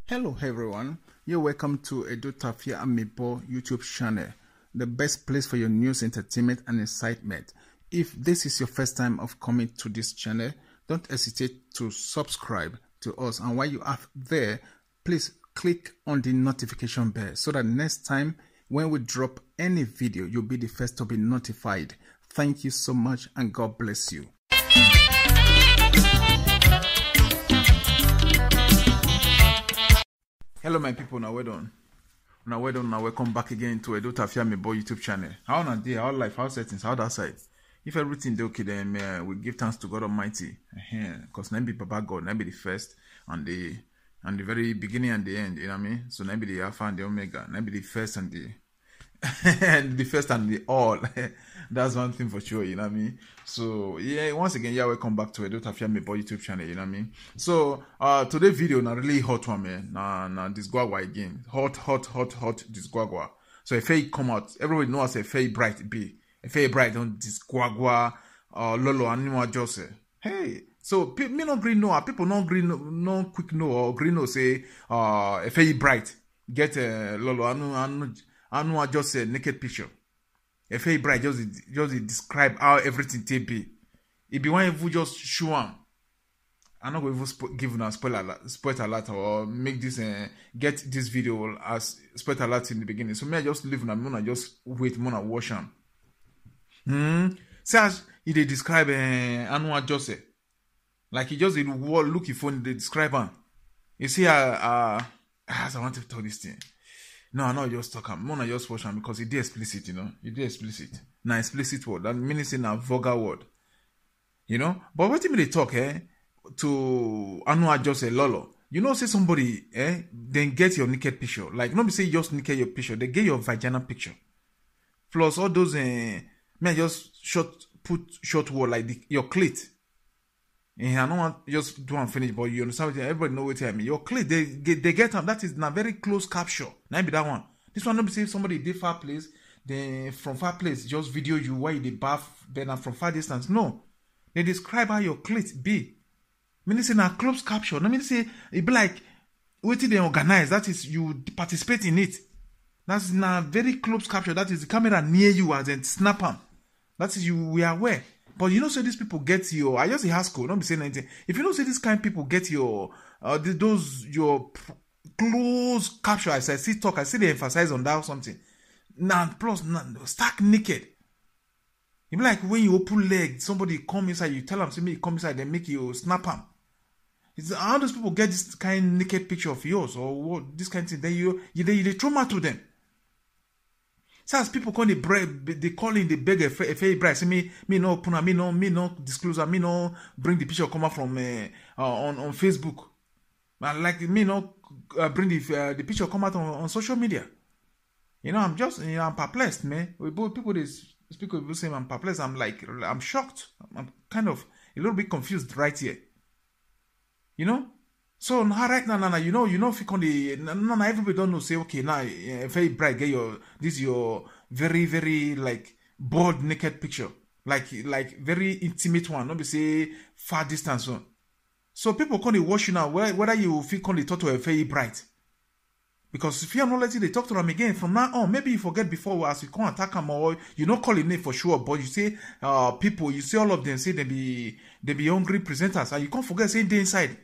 Hello everyone, you're welcome to Edotafia Amiibo YouTube channel, the best place for your news, entertainment and excitement. If this is your first time of coming to this channel, don't hesitate to subscribe to us, and while you are there, please click on the notification bell so that next time when we drop any video, you'll be the first to be notified. Thank you so much and God bless you. Hello my people, now well done. Now welcome back again to Edotafia Amiibo YouTube channel. How on a day, how life, how settings, how that side. If everything is okay, then we give thanks to God Almighty. Because now be Papa God, now be the first and the very beginning and the end, you know what I mean? So now be the Alpha and the Omega, now be the first and the the first and the all. That's one thing for sure, you know what I mean? So yeah, once again, yeah, welcome back to Edotafia Amiibo YouTube channel, you know what I mean? So today's video na really hot one, man. Na this guagua again. Hot this guagua. So if it come out, everybody knows a fey bright be. A fey bright on this guagua lolo anima jose. Hey, so me no green no, people no green no quick no or green no say a fey bright get lolo anu just a naked picture. A fey bright just describe how everything take be. It be one if we just show am. I'm not going to give a spoiler alert or make this get this video as spoiler alert in the beginning. So may I just leave and I'm just wait, I'm gonna watch him. See as he they describe Anua Jose, like he just looking for the describe him. You see, as I want to tell this thing. No, I'm not just talking. I'm gonna just watch him because it is explicit, you know. It is explicit. Now explicit word. That means in a vulgar word. You know? But what do they talk, to Anua Jose Lolo? You know, say somebody, then get your naked picture. Like, not be say just naked your picture. They get your vaginal picture. Plus all those, man, just put short word like your clit. And I don't want just do and finish, but you understand what everybody know what I mean. Your clit, they get them. That is a very close capture. Now be that one. This one not be say somebody did far place, then from far place just video you while they bath, then from far distance. No, they describe how your clit be. Meaning say na close capture. No mean say it be like what they organize. That is you participate in it. That's na very close capture. That is the camera near you as in snap them. That is you we are aware. But you know, say these people get your. I just ask you, don't be saying anything. If you don't say this kind of people get your, your close capture. As I see talk, I see they emphasize on that or something. Now plus stark naked. You be like when you open leg, somebody come inside, you tell them to me come inside, they make you snap them. It's how those people get this kind of naked picture of yours or what this kind of thing. Then they trauma to them. So as people call they call in the beg a fey bright. Say me no open, me no disclose, me no bring the picture come out from on Facebook. And like me no bring the picture come out on social media. You know, I'm perplexed, man. People they speak with say I'm perplexed. I'm shocked. I'm kind of a little bit confused right here. You know? So now right now, you know, if you can everybody don't know, say, okay, now very bright, get your very, very like bold naked picture. Like very intimate one, not be say far distance one. So people can watch you now, whether you feel can they talk to a very bright. Because if you're not letting they talk to them again from now on, maybe you forget before as you can't attack them or you not call a name for sure, but you say people, you see all of them say they be hungry presenters, and you can't forget saying they inside.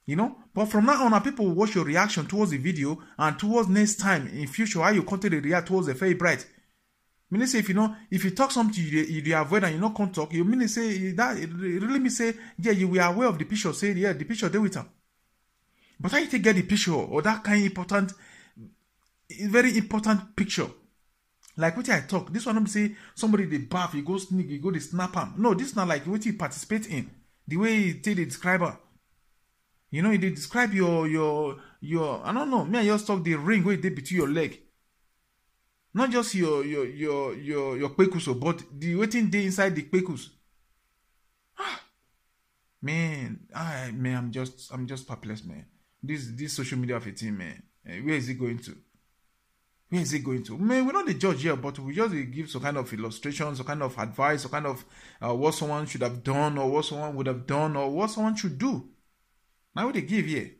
You know, but from now on, people will watch your reaction towards the video and towards next time in future how you continue to react towards the very bright. Meaning say if you talk something you avoid and you not can't talk, you mean say that it really mean say yeah you were aware of the picture, say yeah the picture there with them. But how you take get the picture or that kind of important, very important picture? Like what I talk, this one I'm say somebody they bath, you go sneak, you go they snap them. No, this is not like what you participate in. The way you take the describer. You know, they describe your I don't know, me I just talk the ring where they between your leg. Not just your kpekus, but the waiting day inside the kpekus. Man, I'm just perplexed, man. This social media of a team, man. Where is it going to? Where is it going to? Man, we're not the judge here, but we just give some kind of illustrations, some kind of advice, some kind of what someone should have done, or what someone would have done, or what someone should do. Now what they give here.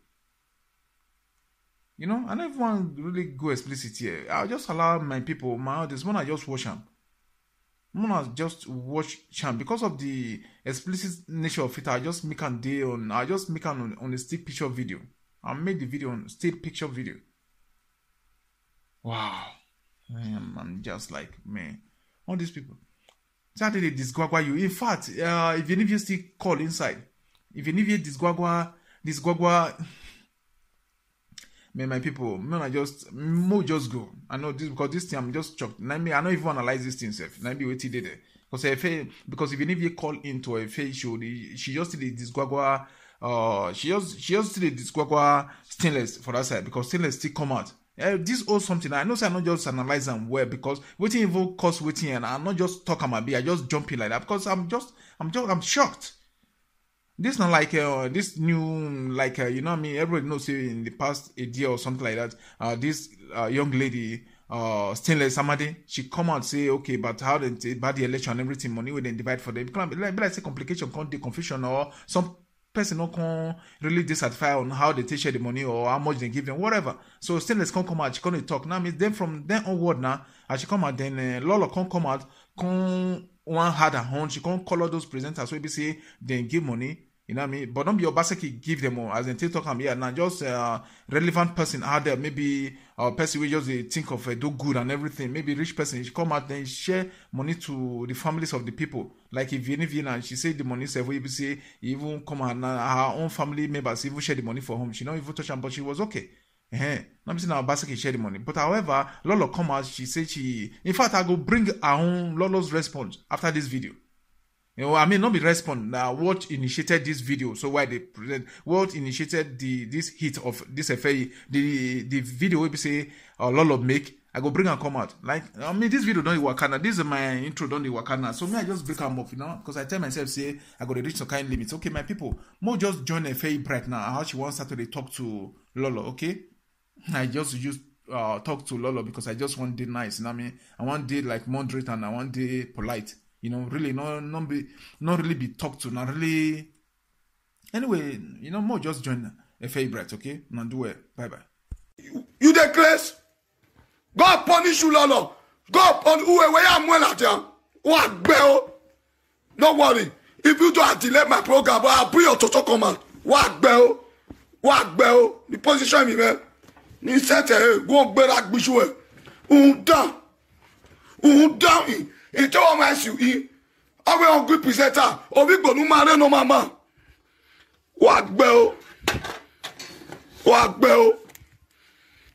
You know, I don't even want to really go explicit here. I'll just allow my people, my audience, when I just watch them. When I just watch them, because of the explicit nature of it, I just make an day on, I just make an on a still picture video. I made the video on still picture video. Wow. I'm just like, man, all these people. Saturday they disguagua you. In fact, if any of you still call inside, if any of you disguagua, man, my people, man, I just go. I know this because this thing I'm just shocked. I don't even analyze this thing self. Maybe what he did there. Because if any of you call into a face show, she just did disguagua. She just did disguagua Stainless for that side because Stainless still come out. This owes something. I know, so I not just analyze them well because waiting even cause waiting, and I'm not just talk about I just jump in like that because I'm shocked. This not like this new like you know what I mean. Everybody knows in the past a year or something like that. This young lady Stainless Amadi, she come out say okay, but how they about the election and everything money we then divide for them. Like say complication, can't the confusion or some person no can really dissatisfied on how they take share the money or how much they give them, whatever. So Stainless can't come out, she can't talk. Now means then from then onward now, as she come out, then Lolo can't come out, can't one had her own, she can't call all those presenters so we say then give money, you know what I mean? But don't be your basically give them more as in TikTok and yeah, now just relevant person out there, maybe person we just think of do good and everything, maybe rich person, she come out then share money to the families of the people. Like if Vienna, she say the money self, we say even come out her own family members even share the money for home. She not even touch them, but she was okay. Not saying our basically share the money. But however, Lolo come out, she said in fact I go bring her own Lolo's response after this video. You know, I mean, not be respond now. What initiated this video? So why they present? What initiated this hit of this FA? The video will be say Lolo make. I go bring and come out. Like I mean, this video don't work now. This is my intro don't work now. So me I just break them up, you know, because I tell myself say I got to reach some kind of limits. Okay, my people, more just join FA bright now. How she wants Saturday talk to Lolo. Okay, I just use talk to Lolo because I just want day nice. You know what I mean? I want day like moderate and I want day polite. You know, really, not really be talked to, not really. Anyway, you know, more just join a favorite, okay? Now do it. Bye bye. You declare, God punish you, Lolo. God punish you. Where I'm well at you. What bell? Don't worry. If you don't delay my program, I'll bring your total command. What bell? What bell? The position me, man. Ni set go back bishwe. Down. Down. It all my you. I will on good presenter. Or we go no matter no mama. What bell? What bell?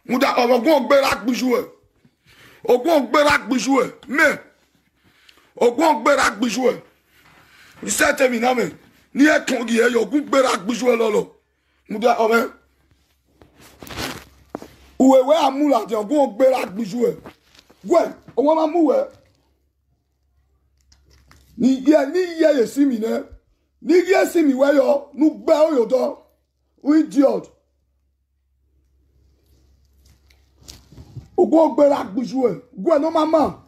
Muda ogun back bishwe. Ogun back bishwe. Me. Ogun back bishwe. You said to me now, man. Ni e kongi e yo ogun back bishwe lolo. Muda ome. Uwe amula de ogun back bishwe. Gwe, o wa mamuwe. Ni ye see me ne. Ni ye see me where yo nu gbe o yo do. O idiot. Ogo gbe la gbuju e. Gwe no mama.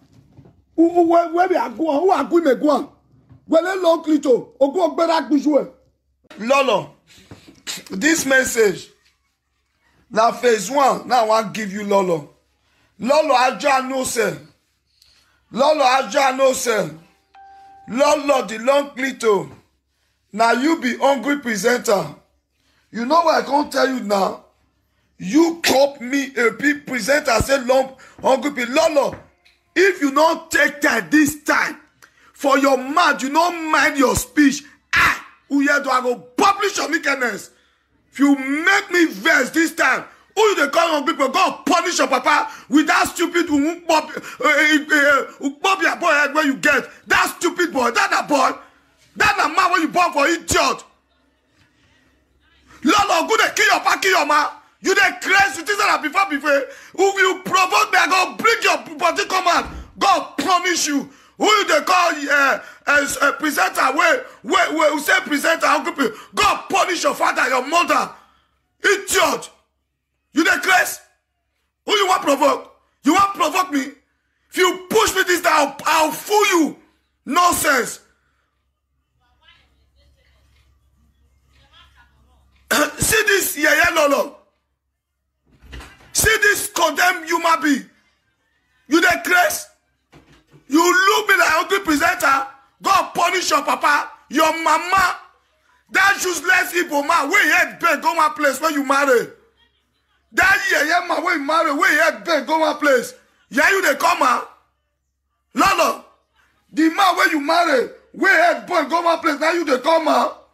We be ago. Who agu me go. We le long clito. Ogo gbe la gbuju e. Lolo. This message. Now phase 1. Now I want give you Lolo. Lolo aja no se. Lolo aja no se. Lolo the long clito. Now you be hungry presenter. You know what I can't tell you now? You cop me a big presenter say long hungry Lolo. If you don't take time this time for your mouth, you don't mind your speech. Who here do I go publish your wickedness? If you make me vex this time, who you they call on people? Go punish your papa with that stupid your boy where you get that stupid boy, that boy, that man where you born for idiot. Lolo, go to kill your papa, kill your ma. You dey crazy things that before. If you provoke me, I go bring your body come out. God punish you. Who you they call as a presenter? Where say presenter? God punish your father, your mother. Idiot. You dey crazy? Who you want provoke? You want provoke me? If you push me this time, I'll fool you. Nonsense. See this, yeah, Lolo. condemn human being. You dey craze? You look me like ugly presenter. God punish your papa, your mama. That useless Igbo man wey head bend go one place where you marry. That yeah man wey you marry, wey head bend go one place. Yeah, you dey come out. Lolo, the man wey you marry, wey head bend go one place, now you dey come out.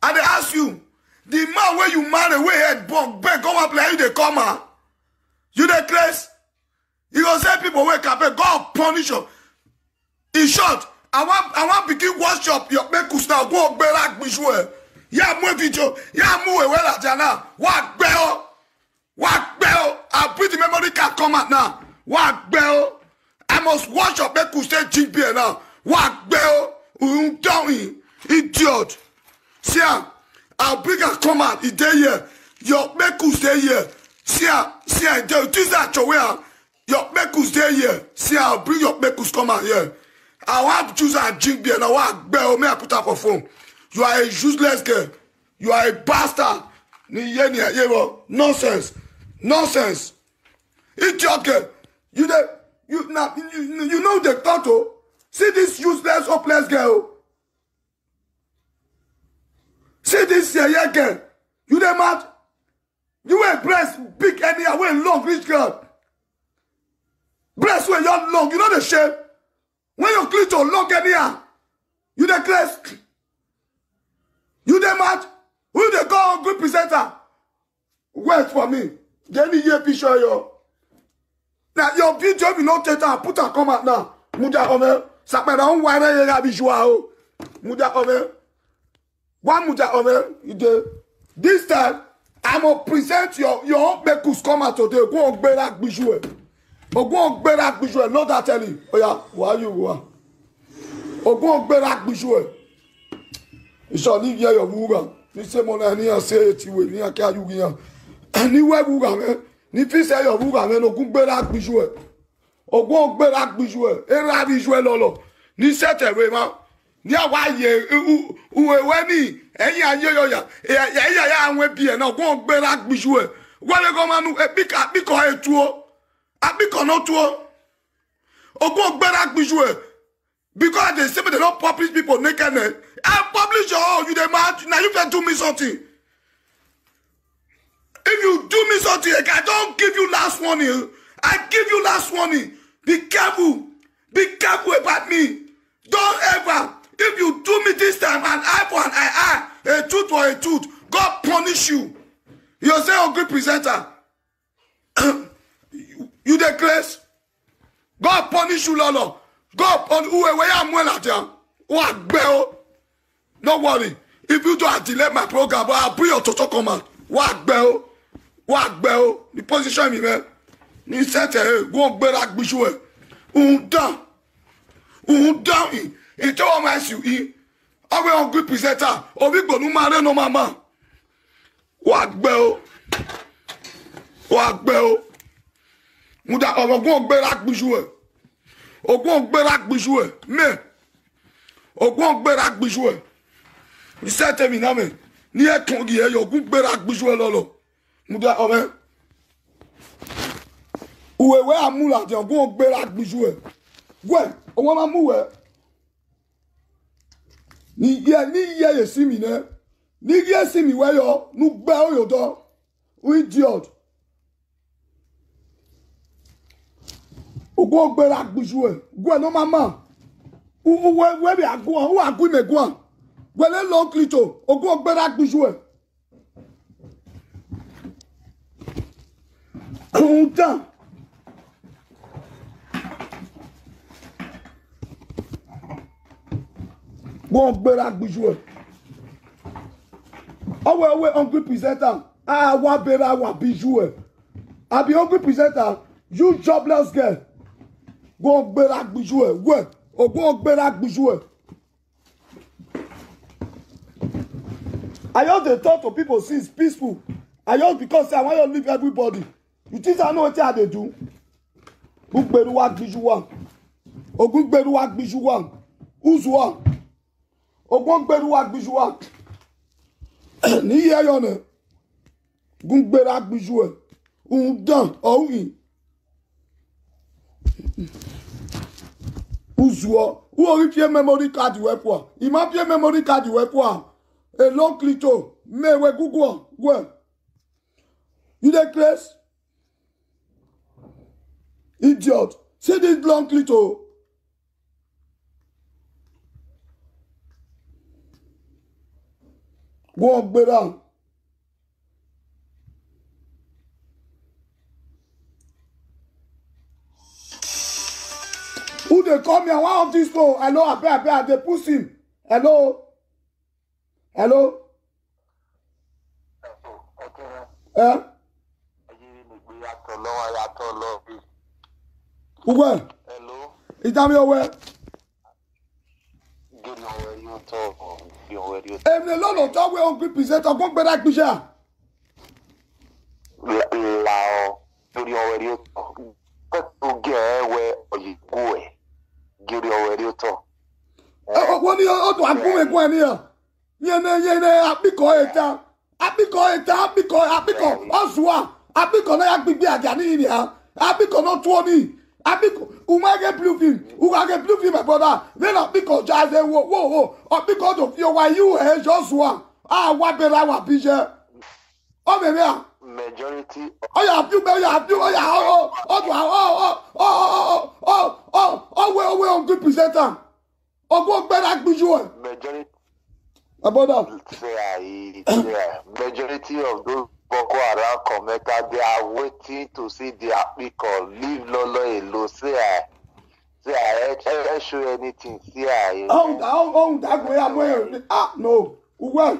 I dey ask you, the man wey you marry, wey head bend go one place, now you dey come out. You dey craze? You go say people wey campaign, God punish you. In short, I want begin wash up your mekus now. Go back bishwe. Ya mwe video. Ya mwe wela jana. What bell? What bell? I'll put the memory card come out now. What bell? I must wash up mekus say GP now. What bell? Down idiot. See, I'll bring a come out. It's there here. Your mekus there here. See, this that your way. Your mekus there here. See, I'll bring your mekus come out here. I want to choose a drink beer. Now what bell? May I put up a phone? You are a useless girl. You are a bastard. Nonsense. Nonsense. It's your girl. You know the thought. See this useless, hopeless girl. See this yeah girl. You the mad? You wear breast big anyhow, wear long rich girl. Breast when you're long, you know the shape. When you clitoris long anyhow, you the class. You the mad? Who they go good presenter? Wait for me. Then you picture you. Now your video you not take time. Put a comment now. Muda over. Sapena on why you have visual. Muda over. One muda over. This time I'm gonna present your own mekus come out today. Go on berak visual. Go on berak visual. Not that tell you. Oh yeah. Why you go? Go on berak visual. You shall leave here your wuga. Ni se mo na ni ase ti we ni aka yu yan. Ni we wuga me. Ni fi se your wuga me no gun berak visual. Ogun berak visual. E ra visual lolo. Ni se te we ma. Ni awa ye uwe we ni eyin aye yo ya. Ya anwe bi e na ogun berak visual. Wo le go manu e bi ko etuo. Abi ko no tuo. Ogun berak visual. Because they say they don't publish people naked. I publish your own. You demand. Now you can do me something. If you do me something, I don't give you last warning. I give you last warning. Be careful. Be careful about me. Don't ever. If you do me this time, an eye for an eye, a tooth for a tooth, God punish you. You say a good presenter. You the grace. God punish you, Lolo. God on where I'm well at you. What bell? Don't worry. If you don't delay my program, I'll bring your total command. What bell? What bell? The position me, man. Ni set a go berak bishwe. Down. It's all my you. I will on good presenter. Or we go no matter no mama. What bell? What bell? Muda or go berak bishwe. Ogun berak bijoué, mais ogun berak bijoué. Il s'est terminé, mais ni est congi, ogun berak bijoué lolo. Muda ove. Ouwe amula di ogun berak bijoué. Ouais, on va moué. Ni ye simine. Ni ye simi we yo, nou be yo do. Ou idiot. Ogo berak bijoué. Gwe no maman. Ou we bi agwa, ou agui me gwa. Gwe le long clito. Ogo berak bijoué. Content. Go berak bijoué. Awe hungry presenter. Ah wa bera wa bijoué. I be hungry presenter. You jobless girl. Go berak bijoué. Ouais. Oh, go berak bijoué. I just talk to people since peaceful. I just because I want to leave everybody. You think I know what they do? Book beruak bijouan. Oh, good beruak bijouan. Who's one? Oh, go beruak bijouan. Ni ya yone. Gun berak bijoué. Dan. Oh oui. Uzuo. Who orifie memory card we kwa? Ima pie memory card we kwa. A long clito. Me we Google. Go. You dey craze? Idiot. See this long clito. Go on, better. Who they call me? I want this phone. Hello, I they push him. Hello. Hello. Eh? Where? Hello. Is that me where? Èmi ló lọ tọ́wé ogún pìṣẹ́ tọgbọ́n gbẹ́dá gbìṣẹ́. Lao lórí ọwọ́ rí ó tọ̀. Pẹ́pẹ́ ogé ẹ̀wẹ̀ òyìnbó ẹ̀ gírí ọwọ́ rí ó tọ̀. Wọ́n ní ọdún àgúnmẹ̀kún ẹ̀ níyàn. Yẹnẹ àbíkọ̀ ẹ̀ta. Àbíkọ̀ ọ̀ṣùwà. Àbíkọ̀ náà yà gbígbé àjà níyìn nìyà. Àbíkọ̀ náà tó ní. Abiko umage blue film my brother then abiko jazz wo abiko to feel why you Joshua wa bera wa bije o me me Majority oh ya you we on good presenter ogo gbera gbiju e majority my brother majority of those Boko Haram commenters, they are waiting to see their people leave Lolo alone. Say I show anything. See I. Oh, that way I'm wearing. No. Well.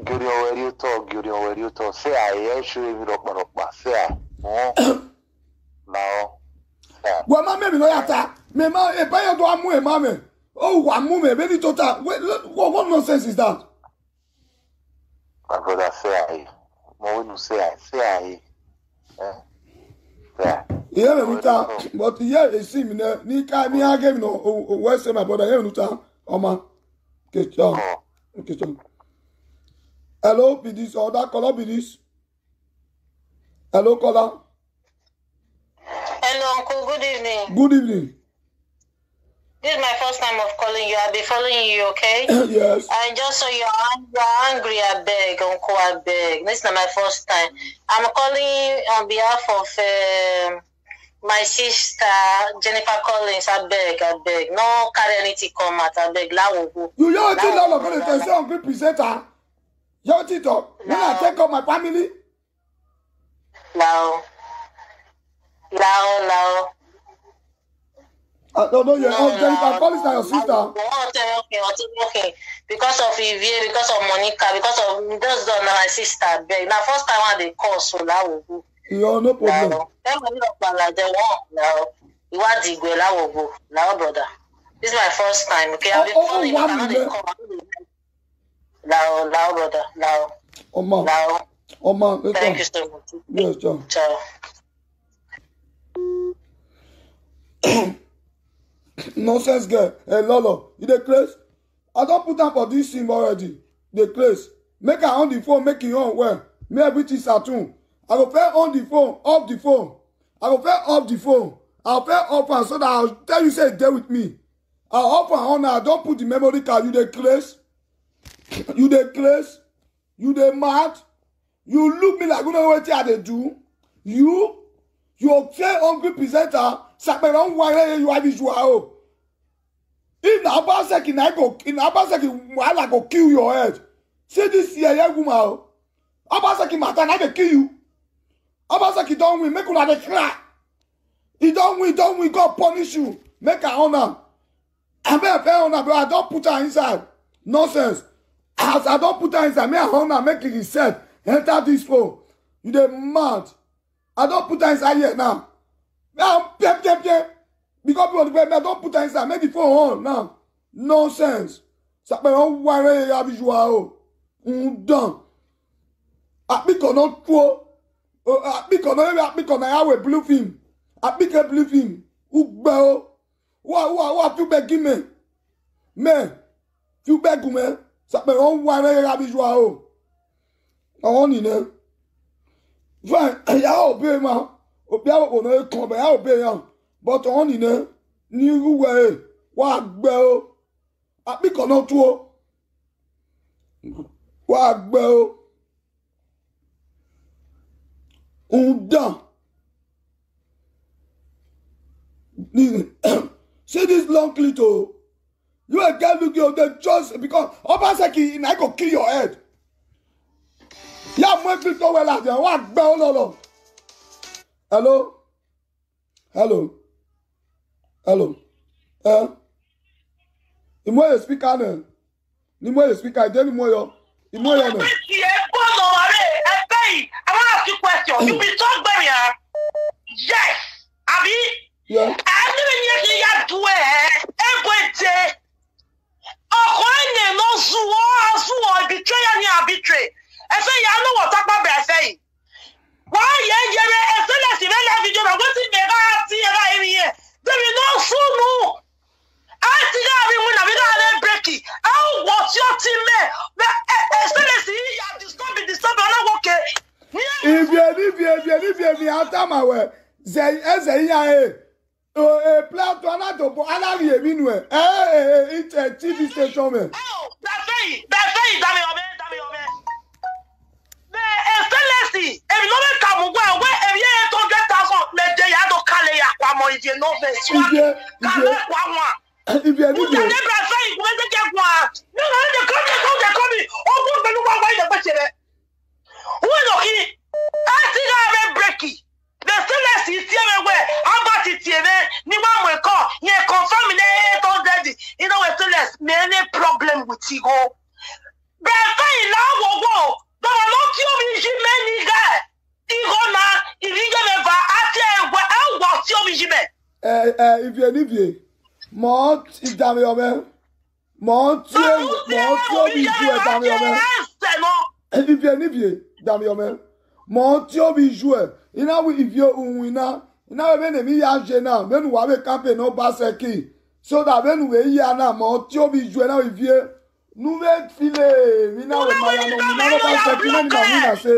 Guri where you talk. Say I show you rock. Say I. Now. Well, my baby no yata. Me ma e pa yo do amu e mame. Oh, amu me very total. What nonsense is that? My brother, say I. Say I. Yeah, but yeah, they see me there. Ni again no. Where say my brother? Yeah, nuta. Oma. Okay. Hello, be this or that color be this. Hello, caller. Hello, Uncle. Good evening. Good evening. This is my first time of calling you. I'll be following you, okay? Yes. I just saw you're angry, I beg, Uncle, I beg. This is not my first time. I'm calling on behalf of my sister, Jennifer Collins, I beg. No carry anything come out, I beg. You know what I'm going to say on good presenter? You Tito, when I take up my family? Lao. No, Jennifer Collins is your sister. Okay. Because of Evie, because of Monica, because of those don't know my sister. Now, first time when they call, so now we'll go. Yeah, no problem. Now, brother. This is my first time. Okay, I've been calling you. I know they call. Now, brother. Now. Oma, thank you so much. Yes, John. Ciao. Nonsense girl. Hey, Lolo, you the craze? I don't put up for this sim already. The craze. Make her on the phone, make it on well. Me everything Saturn. I go pay on the phone, off the phone. I go pay off the phone. I'll pay off and so that I'll tell you say there with me. I'll off and on. I don't put the memory card. You the craze? You the craze? You the mad? You look me like you know what I do. You say hungry presenter. Sakperon wire you have visual. In Abaseki I go kill your head. See this here woman. Abaseki matter I dey kill you. Abaseki don't win, make una dey cry. He don't win, God punish you. Make her honor. I better pay honor, but I don't put her inside. Nonsense. As I don't put her inside, make her honor, make it reset. Enter this phone. You dey mad. I don't put her inside here now. Now, because people don't put her inside, make the phone on now. Nonsense. Ça peut en voir ya visual. Done. Apiko not trop. Apiko na yawe blue film. Apiko blue film. Ugbo. Wa tu be gimme. Mais tu be gume. Ça peut en voir ya visual. On y ne. Va ya obé ma. Obia o no kon be ya obe yan. But on ni ne ni ruwe wa gbe o. Abi kono tu o. Wa gbe o. Undan. See this long clito. You a girl look you the just because Obaseki I go kill your head. Ya mo clito well at wa gbe o lolo. Hello? Hello? Hello? Imo ye speaker na. Ni mo ye speaker je ni mo yo. Imo yo na. I want to ask you a question. You be talk by me, yes. Abi? Yeah. I didn't yet hear to every no suo betray and ya betray. I say, I know what I'm about to say. Why, yeah, as soon as you have video, I want to see here. There is no soon. I think I will break it. I'll watch your team there. But as soon as you have discovered, I'm not okay. If you after my way, plan to another, it's a TV station. Oh, that's right, Excellency, if you don't come well, where if you don't get us on, let the other Kalea, one if you know this one. If you never say, when they get one, no, they come, oh, but no one the question. I think I have breaky. The Celeste is everywhere. How about it here? Nima will call. You confirm it already. You know what Celeste? Many problem with Tigo. But I now go. But I'm not your many guy. Tigo na. If you never ask what I was your if you leave you, Mont is damn your man. Mont, if you leave you, damn your man. Mon tio bi jouer. Ina wi ivio unwina. Ina we ne mi ya jena. Menu wa be camper no baseki. So that when we ya na mon tio bi jouer na ivie. Nou ve file. Mina we maya no mina no baseki na ni ma wina se. E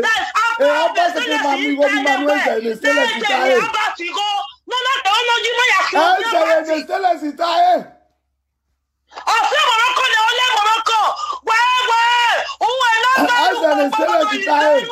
a baseki ma mi go bi manuel le stele sitae. No, you may have le stele sitae. Ose Morocco le ole Morocco. Where? Who le stele sitae.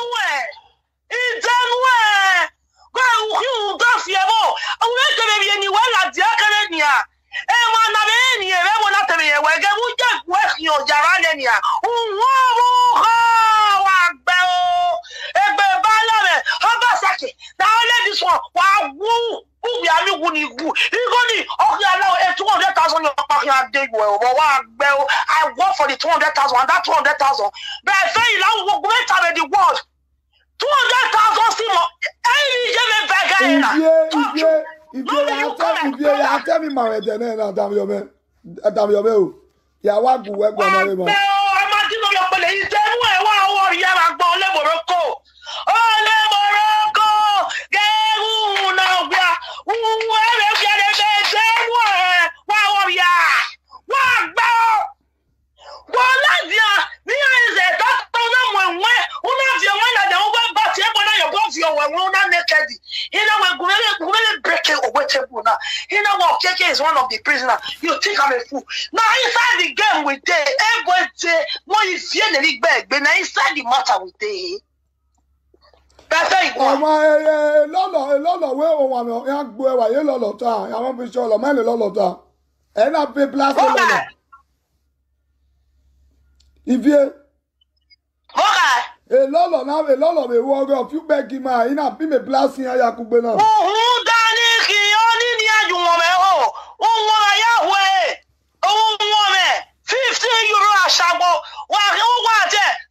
I work for the 200,000 and that 200,000. But I say now we're going to the world. 200,000 simo. If you tell me my then damn your man. Damn your man. Yeah, what go work on every man. I'm not doing your police. Then what you have gone to Morocco. Oh, Morocco. Get now we are. Where get it? Wow, yeah. What bow? Well, me is a doctor. One of your one at the over, but you're both your one naked. You know, we're going to break it or whatever. You know what? KK is one of the prisoners. You think I'm a fool. Now, inside the game with day, everybody, more you fear the league bag, but now inside the matter with day. That's how it goes. Lolo, where one young boy, why Lolo time? I won't be sure of my Lolo time. And I'll be blasted. If you. Okay. Lolo now, Lolo, we walk up. You beg him, I know, be me blasting a Yakubena. Oh, Danny, you want oh, Yahweh. Oh, woman, 50 euro a shabo. What,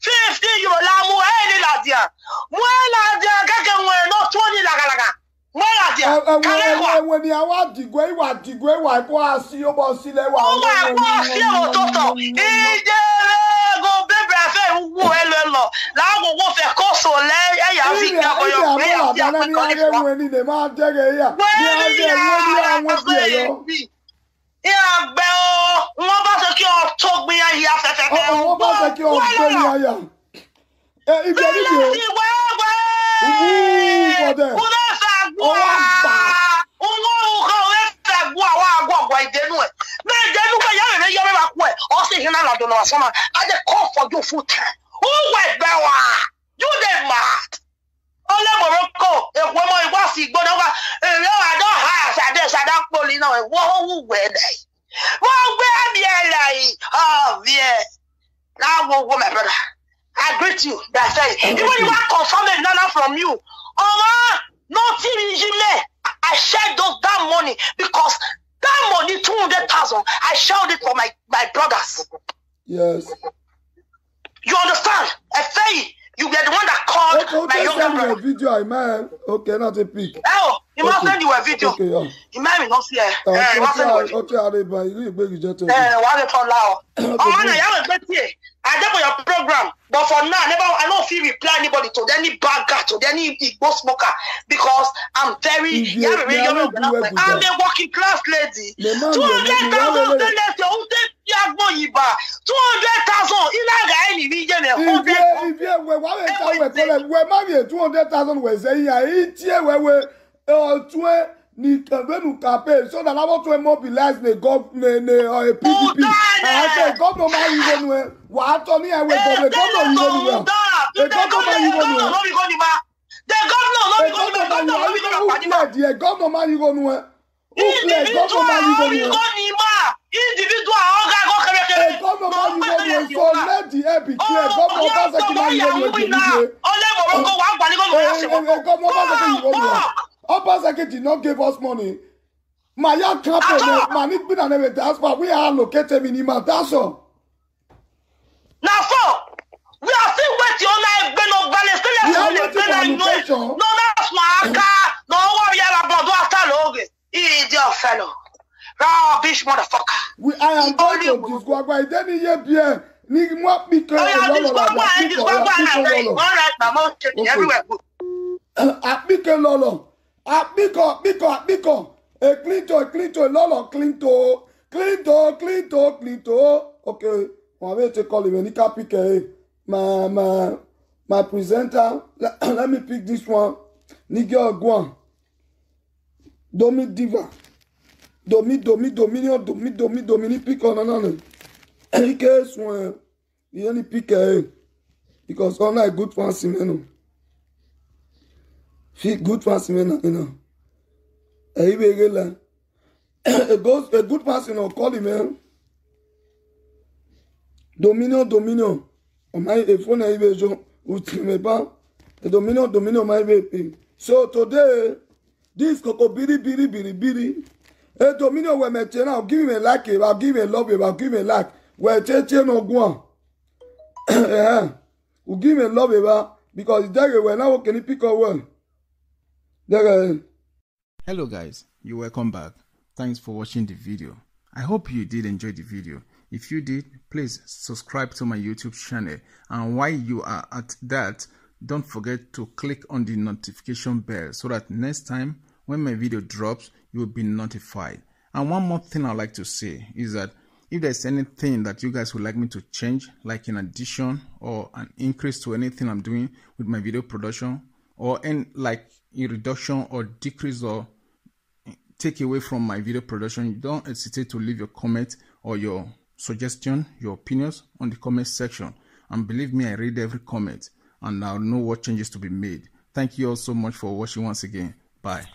50 euro la muele la dia. Muela dia, kaka no 20 lagalaga. Muela dia. When you want to go, I go see you about Sile. Oh, my God, go baby, I feel well. Now we'll go for course or lay. I have seen yeah, Bell, one bus of your talk me here. Oh, bus of your here. If you son. I dey call for you full time. Who went Bewa? You dey mad? Ole Morocco, if woman was sick, but I don't have I don't pull in on who were they? Well, where be I? Oh, yeah. Now, woman, brother. I greet you. That's it. Even if I confirm it none from you, nothing in me. I shared that money because that money, 200,000, I shared it for my brothers. Yes. You understand? I say you were the one that called my younger brother. A video, man. Okay, not a pic. Oh, he must send you a video. Okay, yeah. He might not see it. Okay, What's I did for your program, but for now, I don't feel reply anybody to any bagger, to any Igbo smoker, because I'm very, I'm a working class lady. 200,000, 200,000, ni nous caper so that avant to mobilize the government PDP I government man you know what to me I we government you Obaseki did not give us money. My young company, Manik been an evidence, that's why we are located in Imataso. Now, so we are still waiting on that Ben of Palestine. No, that's my car. No, what we have about after Logan. Idiot fellow. Rubbish motherfucker. I am going to disqualify. Why then you be need more because everywhere. Apike lolo. Apiko. Clinton, lolo, Clinton. Okay, on va te call him. Nika pique. My presenter. Let me pick this one. Nigga Guan. Domi Diva. Domini pick on another. Ike soin. Il only pick because all night good fancy man. Good fancy man, you know. A good fancy no call him man. Dominion. On my phone evasion. Dominion my baby. So today, this coco biri. A Dominion will maintain. I'll give him a like. I'll give him a love. I'll give him a like. Well, no guan. We'll give him a love because there when I can pick up one. Hello guys, you're welcome back. Thanks for watching the video. I hope you did enjoy the video. If you did, please subscribe to my YouTube channel, and while you are at that, don't forget to click on the notification bell so that next time when my video drops, you will be notified. And one more thing I'd like to say is that if there's anything that you guys would like me to change, like an addition or an increase to anything I'm doing with my video production, or like a reduction or decrease or take away from my video production, don't hesitate to leave your comment or your suggestion, your opinions on the comment section. And believe me, I read every comment and I'll know what changes to be made. Thank you all so much for watching once again. Bye.